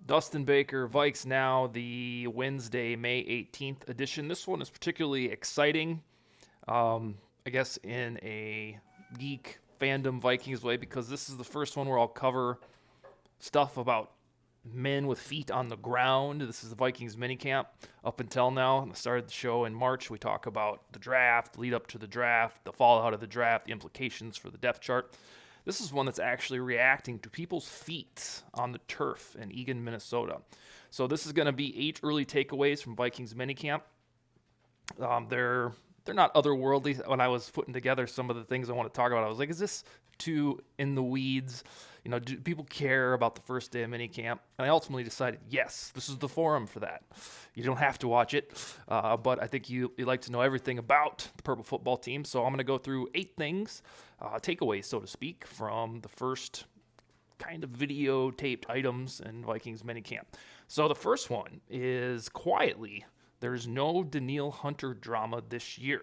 Dustin Baker, VikesNow, the Wednesday, May 18th edition. This one is particularly exciting, I guess, in a geek fandom Vikings way, because this is the first one where I'll cover stuff about men with feet on the ground. This is the Vikings Minicamp. Up until now, I started the show in March. We talk about the draft, lead up to the draft, the fallout of the draft, the implications for the depth chart. This is one that's actually reacting to people's feet on the turf in Eagan, Minnesota. So this is going to be 8 early takeaways from Vikings Minicamp. They're not otherworldly. When I was putting together some of the things I want to talk about, I was like, is this too in the weeds? You know, do people care about the first day of minicamp? And I ultimately decided, yes, this is the forum for that. You don't have to watch it, but I think you like to know everything about the Purple football team. So I'm going to go through 8 things, takeaways, so to speak, from the first kind of videotaped items in Vikings minicamp. So the first one is quietly, there's no Danielle Hunter drama this year.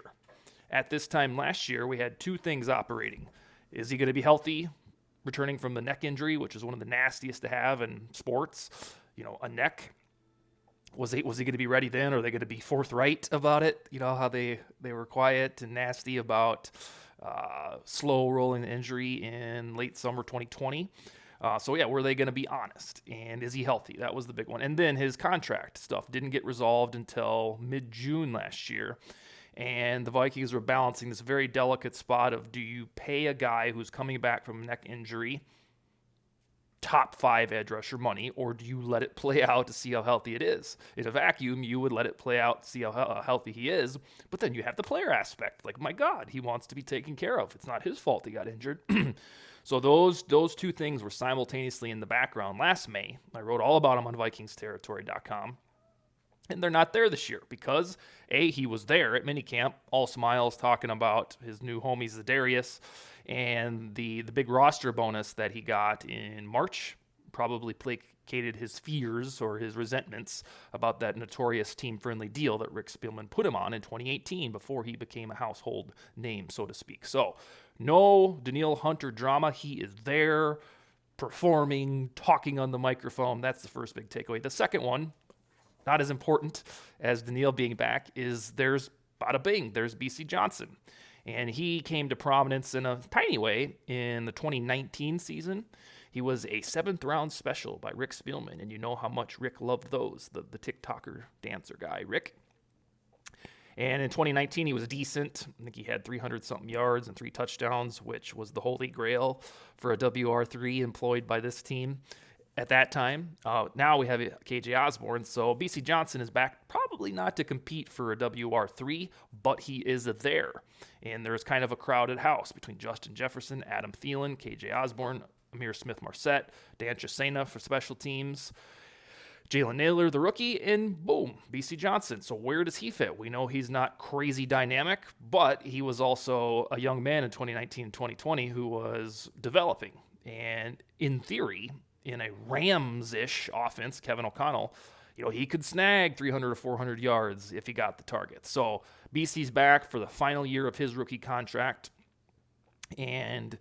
At this time last year, we had 2 things operating. Is he going to be healthy, returning from the neck injury, which is one of the nastiest to have in sports? You know, a neck. Was he going to be ready then? Or are they going to be forthright about it? You know, how they were quiet and nasty about slow rolling the injury in late summer 2020. Were they going to be honest? And is he healthy? That was the big one. And then his contract stuff didn't get resolved until mid-June last year. And the Vikings were balancing this very delicate spot of, do you pay a guy who's coming back from a neck injury top 5 edge rusher money, or do you let it play out to see how healthy it is? In a vacuum, you would let it play out, see how healthy he is, but then you have the player aspect. Like, my God, he wants to be taken care of. It's not his fault he got injured. So those 2 things were simultaneously in the background last May. I wrote all about them on VikingsTerritory.com. And they're not there this year because, A, he was there at minicamp, all smiles, talking about his new homie Zadarius, and the big roster bonus that he got in March probably placated his fears or his resentments about that notorious team-friendly deal that Rick Spielman put him on in 2018 before he became a household name, so to speak. So, no Danielle Hunter drama. He is there, performing, talking on the microphone. That's the first big takeaway. The second one, not as important as Danielle being back, is there's bada bing, there's BC Johnson. And he came to prominence in a tiny way in the 2019 season. He was a 7th round special by Rick Spielman, and you know how much Rick loved those, the TikToker dancer guy, Rick. And in 2019, he was decent. I think he had 300-something yards and 3 touchdowns, which was the holy grail for a WR3 employed by this team at that time. Now we have KJ Osborne, so BC Johnson is back, probably not to compete for a WR3, but he is there. And there's kind of a crowded house between Justin Jefferson, Adam Thielen, KJ Osborne, Amir Smith-Marset, Dan Chisena for special teams, Jalen Naylor, the rookie, and boom, BC Johnson. So where does he fit? We know he's not crazy dynamic, but he was also a young man in 2019 and 2020 who was developing. And in theory, in a Rams-ish offense, Kevin O'Connell, you know, he could snag 300 or 400 yards if he got the target. So BC's back for the final year of his rookie contract. And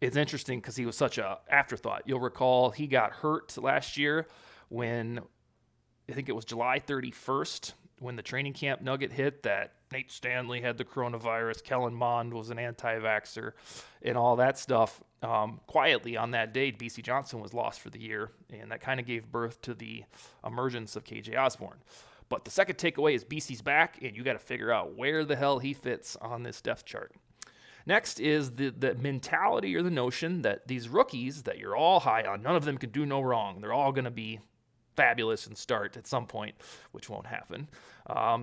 it's interesting because he was such an afterthought. You'll recall he got hurt last year when, I think it was July 31st, when the training camp nugget hit that Nate Stanley had the coronavirus, Kellen Mond was an anti-vaxxer, and all that stuff. Quietly on that day, BC Johnson was lost for the year, and that kind of gave birth to the emergence of KJ Osborne. But the second takeaway is BC's back, and you got to figure out where the hell he fits on this depth chart. Next is the mentality or the notion that these rookies that you're all high on, none of them can do no wrong. They're all going to be fabulous and start at some point, which won't happen.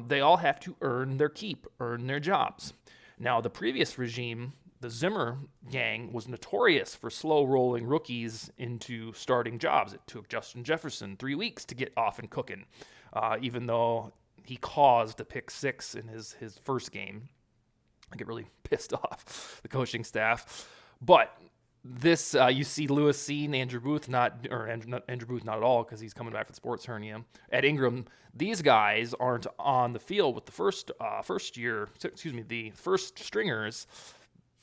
They all have to earn their keep, earn their jobs. Now, the previous regime, the Zimmer gang, was notorious for slow-rolling rookies into starting jobs. It took Justin Jefferson 3 weeks to get off and cooking, even though he caused a pick 6 in his first game. I get really pissed off, the coaching staff. But this, you see Lewis Cine, Andrew Booth not at all because he's coming back from sports hernia. Ed Ingram, these guys aren't on the field with the first stringers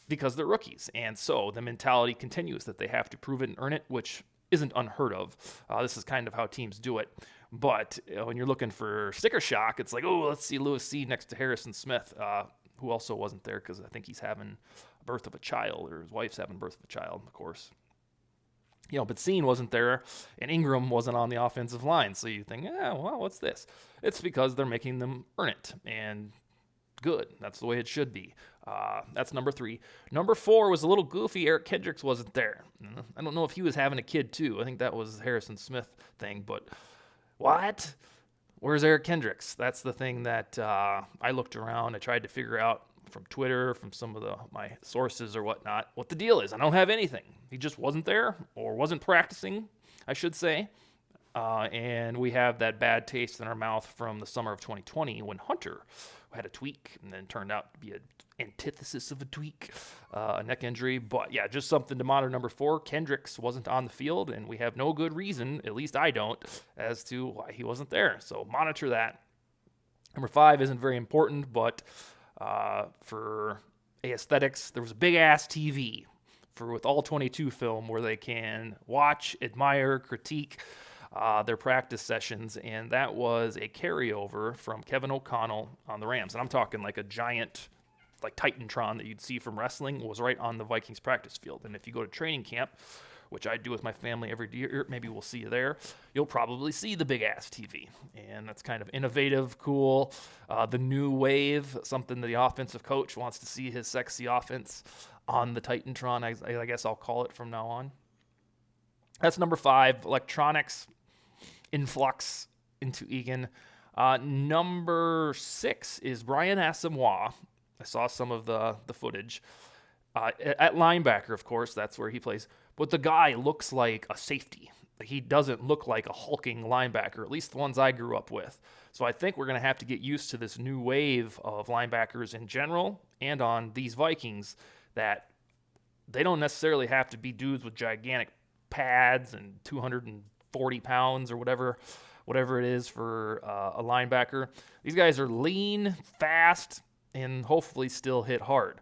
because they're rookies. And so the mentality continues that they have to prove it and earn it, which isn't unheard of. This is kind of how teams do it. But when you're looking for sticker shock, it's like, oh, let's see Lewis C next to Harrison Smith, who also wasn't there because I think he's having a birth of a child, or his wife's having birth of a child, of course. But Scene wasn't there, and Ingram wasn't on the offensive line. So you think, well, what's this? It's because they're making them earn it, and good. That's the way it should be. That's number 3. Number 4 was a little goofy. Eric Kendricks wasn't there. I don't know if he was having a kid, too. I think that was Harrison Smith thing, but what? Where's Eric Kendricks? That's the thing that I looked around. I tried to figure out from Twitter, from some of my sources or whatnot, what the deal is. I don't have anything. He just wasn't there, or wasn't practicing, I should say. And we have that bad taste in our mouth from the summer of 2020 when Hunter had a tweak and then turned out to be an antithesis of a tweak, a neck injury. But yeah, just something to monitor. Number 4, Kendricks wasn't on the field, and we have no good reason, at least I don't, as to why he wasn't there. So monitor that. Number 5 isn't very important, but for aesthetics, there was a big-ass TV with all 22 film where they can watch, admire, critique their practice sessions, and that was a carryover from Kevin O'Connell on the Rams. And I'm talking like a giant, like Titantron that you'd see from wrestling was right on the Vikings practice field. And if you go to training camp, which I do with my family every year, maybe we'll see you there, you'll probably see the big-ass TV. And that's kind of innovative, cool, the new wave, something that the offensive coach wants to see his sexy offense on the Titantron, I guess I'll call it from now on. That's number 5, electronics influx into Egan. Number 6 is Brian Asamoah. I saw some of the footage. At linebacker, of course, that's where he plays. But the guy looks like a safety. He doesn't look like a hulking linebacker, at least the ones I grew up with. So I think we're going to have to get used to this new wave of linebackers in general and on these Vikings, that they don't necessarily have to be dudes with gigantic pads and 240 pounds or whatever it is for a linebacker. These guys are lean, fast, and hopefully still hit hard.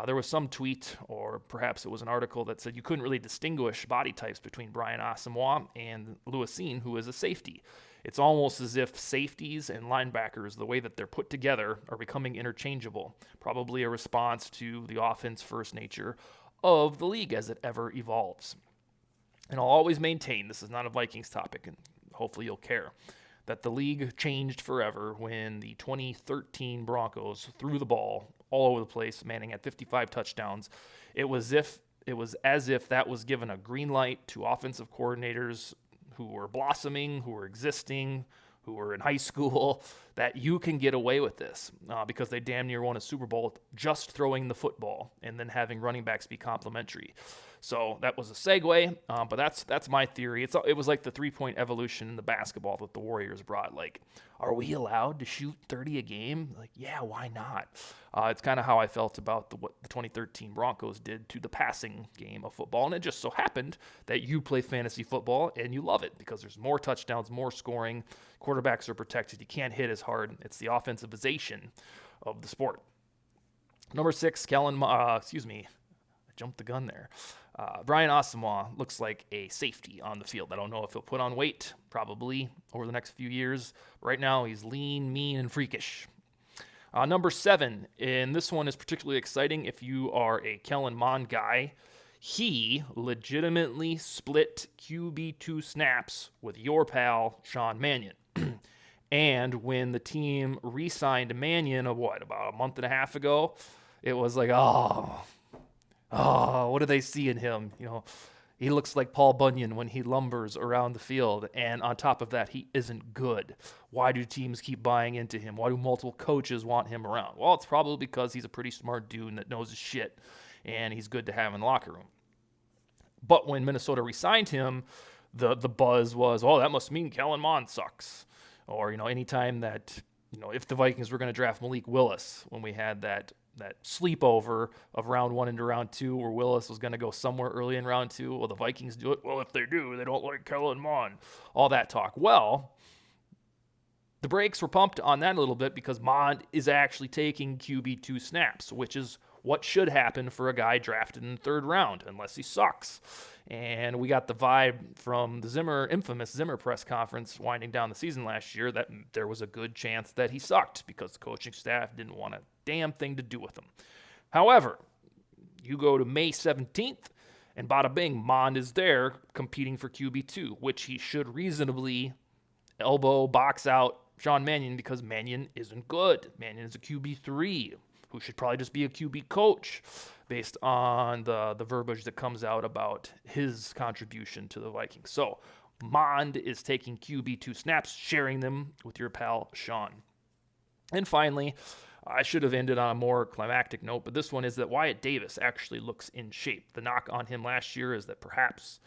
There was some tweet, or perhaps it was an article, that said you couldn't really distinguish body types between Brian Asamoah and Lewis Cine, who is a safety. It's almost as if safeties and linebackers, the way that they're put together, are becoming interchangeable, probably a response to the offense-first nature of the league as it ever evolves. And I'll always maintain, this is not a Vikings topic, and hopefully you'll care, that the league changed forever when the 2013 Broncos threw the ball all over the place. Manning had 55 touchdowns. It was as if that was given a green light to offensive coordinators who were blossoming, who were existing, who were in high school, that you can get away with this because they damn near won a Super Bowl just throwing the football and then having running backs be complimentary. So that was a segue, but that's my theory. It was like the 3-point evolution in the basketball that the Warriors brought. Like, are we allowed to shoot 30 a game? Like, yeah, why not? It's kind of how I felt about what the 2013 Broncos did to the passing game of football, and it just so happened that you play fantasy football and you love it because there's more touchdowns, more scoring, quarterbacks are protected, you can't hit as hard. It's the offensivization of the sport. Number 6, jumped the gun there. Brian Asamoah looks like a safety on the field. I don't know if he'll put on weight, probably, over the next few years. Right now, he's lean, mean, and freakish. Number 7, and this one is particularly exciting if you are a Kellen Mond guy. He legitimately split QB2 snaps with your pal, Sean Mannion. And when the team re-signed Mannion, about a month and a half ago, it was like, what do they see in him? He looks like Paul Bunyan when he lumbers around the field. And on top of that, he isn't good. Why do teams keep buying into him? Why do multiple coaches want him around? Well, it's probably because he's a pretty smart dude that knows his shit, and he's good to have in the locker room. But when Minnesota re-signed him, the buzz was, that must mean Kellen Mond sucks. Or, anytime that, if the Vikings were going to draft Malik Willis, when we had that sleepover of round 1 into round 2 where Willis was going to go somewhere early in round 2. Well, the Vikings do it. Well, if they do, they don't like Kellen Mond. All that talk. Well, the brakes were pumped on that a little bit because Mond is actually taking QB2 snaps, which is what should happen for a guy drafted in the third round, unless he sucks. And we got the vibe from the infamous Zimmer press conference winding down the season last year that there was a good chance that he sucked because the coaching staff didn't want a damn thing to do with him. However, you go to May 17th, and bada bing, Mond is there competing for QB2, which he should reasonably elbow box out Sean Mannion because Mannion isn't good. Mannion is a QB3 who should probably just be a QB coach based on the verbiage that comes out about his contribution to the Vikings. So Mond is taking QB2 snaps, sharing them with your pal Sean. And finally, I should have ended on a more climactic note, but this one is that Wyatt Davis actually looks in shape. The knock on him last year is that perhaps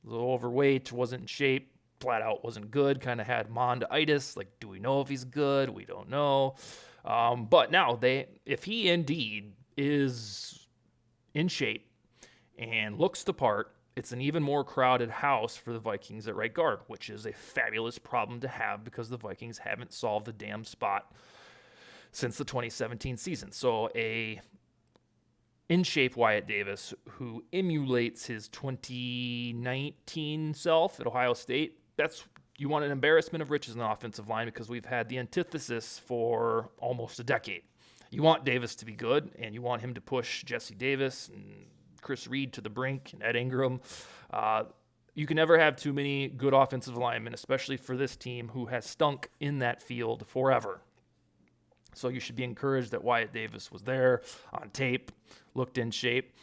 a little overweight, wasn't in shape, flat out wasn't good, kind of had Monditis. Like, do we know if he's good? We don't know. But now, if he indeed is in shape and looks the part, it's an even more crowded house for the Vikings at right guard, which is a fabulous problem to have because the Vikings haven't solved the damn spot since the 2017 season. So a in-shape Wyatt Davis who emulates his 2019 self at Ohio State, you want an embarrassment of riches in the offensive line because we've had the antithesis for almost a decade. You want Davis to be good, and you want him to push Jesse Davis and Chris Reed to the brink and Ed Ingram. You can never have too many good offensive linemen, especially for this team who has stunk in that field forever. So you should be encouraged that Wyatt Davis was there on tape, looked in shape,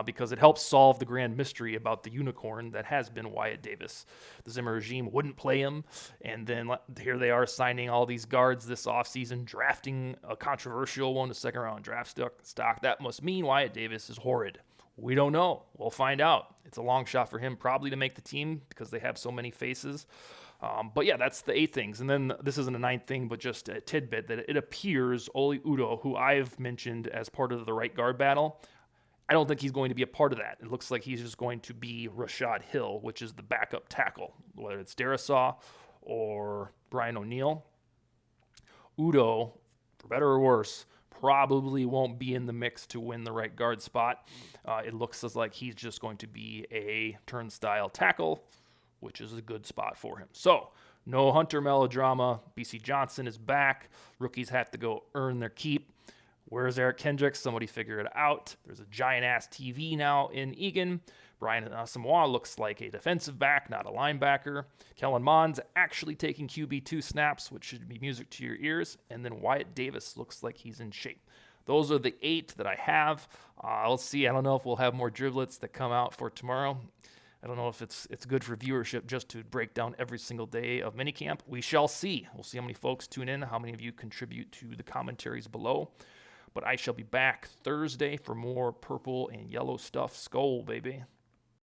because it helps solve the grand mystery about the unicorn that has been Wyatt Davis. The Zimmer regime wouldn't play him, and then here they are signing all these guards this offseason, drafting a controversial one, a second-round draft stock. That must mean Wyatt Davis is horrid. We don't know. We'll find out. It's a long shot for him probably to make the team because they have so many faces. But yeah, that's the 8 things. And then this isn't a 9th thing, but just a tidbit that it appears Oli Udoh, who I've mentioned as part of the right guard battle, I don't think he's going to be a part of that. It looks like he's just going to be Rashad Hill, which is the backup tackle, whether it's Darisaw or Brian O'Neill. Udoh, for better or worse, probably won't be in the mix to win the right guard spot. It looks like he's just going to be a turnstile tackle, which is a good spot for him. So, no Hunter melodrama. BC Johnson is back. Rookies have to go earn their keep. Where's Eric Kendricks? Somebody figure it out. There's a giant-ass TV now in Egan. Brian Asamoah looks like a defensive back, not a linebacker. Kellen Mond's actually taking QB2 snaps, which should be music to your ears. And then Wyatt Davis looks like he's in shape. Those are the 8 that I have. Let's see. I don't know if we'll have more driblets that come out for tomorrow. I don't know if it's good for viewership just to break down every single day of minicamp. We shall see. We'll see how many folks tune in, how many of you contribute to the commentaries below. But I shall be back Thursday for more purple and yellow stuff. Skol, baby.